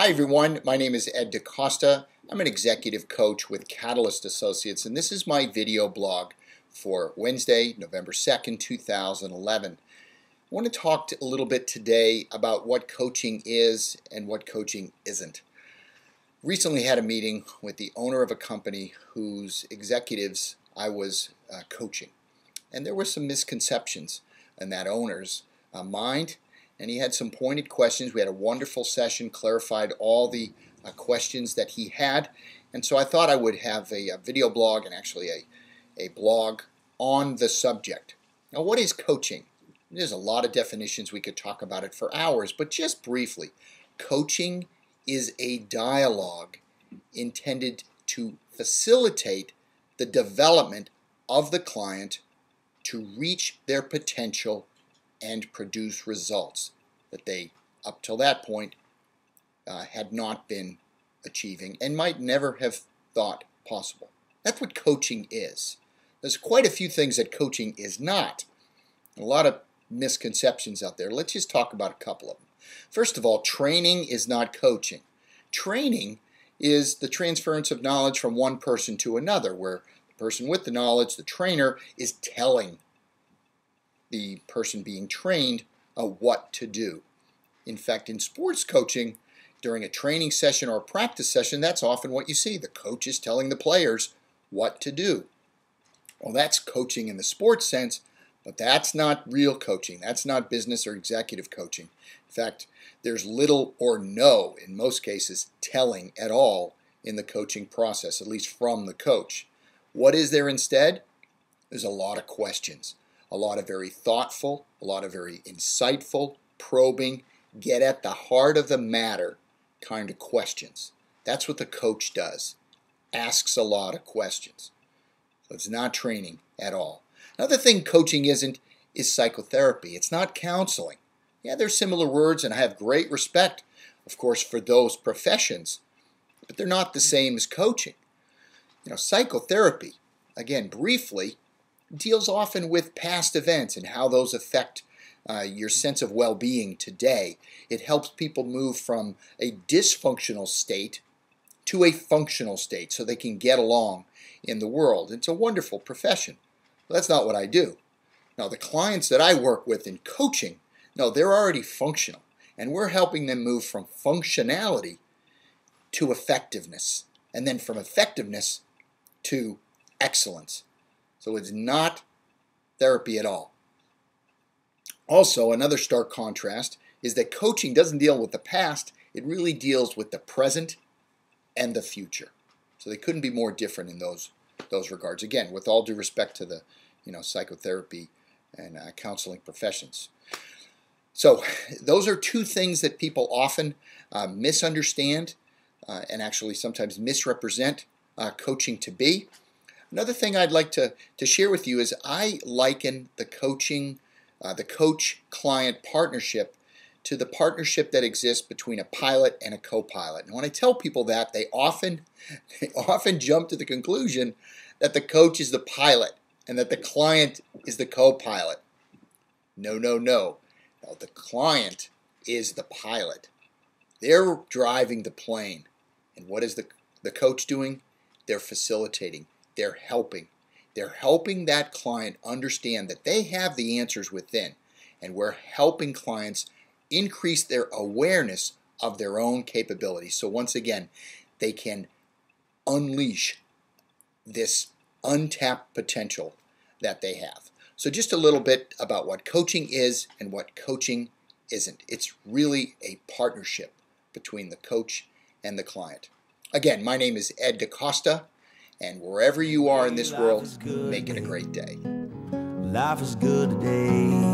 Hi everyone, my name is Ed DeCosta. I'm an executive coach with Catalyst Associates, and this is my video blog for Wednesday, November 2nd, 2011. I want to talk a little bit today about what coaching is and what coaching isn't. Recently had a meeting with the owner of a company whose executives I was coaching, and there were some misconceptions in that owner's mind. And he had some pointed questions. We had a wonderful session, clarified all the questions that he had. And so I thought I would have a video blog and actually a blog on the subject. Now, what is coaching? There's a lot of definitions. We could talk about it for hours, but just briefly, coaching is a dialogue intended to facilitate the development of the client to reach their potential and produce results that they, up till that point, had not been achieving and might never have thought possible. That's what coaching is. There's quite a few things that coaching is not. A lot of misconceptions out there. Let's just talk about a couple of them. First of all, training is not coaching. Training is the transference of knowledge from one person to another, where the person with the knowledge, the trainer, is telling the person being trained what to do. In fact, in sports coaching, during a training session or a practice session, that's often what you see. The coach is telling the players what to do. Well, that's coaching in the sports sense, but that's not real coaching. That's not business or executive coaching. In fact, there's little or no, in most cases, telling at all in the coaching process, at least from the coach. What is there instead? There's a lot of questions. A lot of very thoughtful, a lot of very insightful, probing, get at the heart of the matter kind of questions. That's what the coach does. Asks a lot of questions. So it's not training at all. Another thing coaching isn't is psychotherapy. It's not counseling. Yeah, they're similar words, and I have great respect, of course, for those professions, but they're not the same as coaching. Psychotherapy, again, briefly, deals often with past events and how those affect your sense of well-being today. It helps people move from a dysfunctional state to a functional state so they can get along in the world. It's a wonderful profession. But that's not what I do. Now, the clients that I work with in coaching, no, they're already functional, and we're helping them move from functionality to effectiveness, and then from effectiveness to excellence. So it's not therapy at all. Also, another stark contrast is that coaching doesn't deal with the past. It really deals with the present and the future. So they couldn't be more different in those regards. Again, with all due respect to the psychotherapy and counseling professions. So those are two things that people often misunderstand and actually sometimes misrepresent coaching to be. Another thing I'd like to share with you is I liken the coach-client partnership to the partnership that exists between a pilot and a co-pilot. And when I tell people that, they often jump to the conclusion that the coach is the pilot and that the client is the co-pilot. No. No, the client is the pilot. They're driving the plane. And what is the coach doing? They're facilitating. They're helping. They're helping that client understand that they have the answers within. And we're helping clients increase their awareness of their own capabilities. So once again, they can unleash this untapped potential that they have. So just a little bit about what coaching is and what coaching isn't. It's really a partnership between the coach and the client. Again, my name is Ed DeCosta. And wherever you are in this world, make it a great day. Life is good today.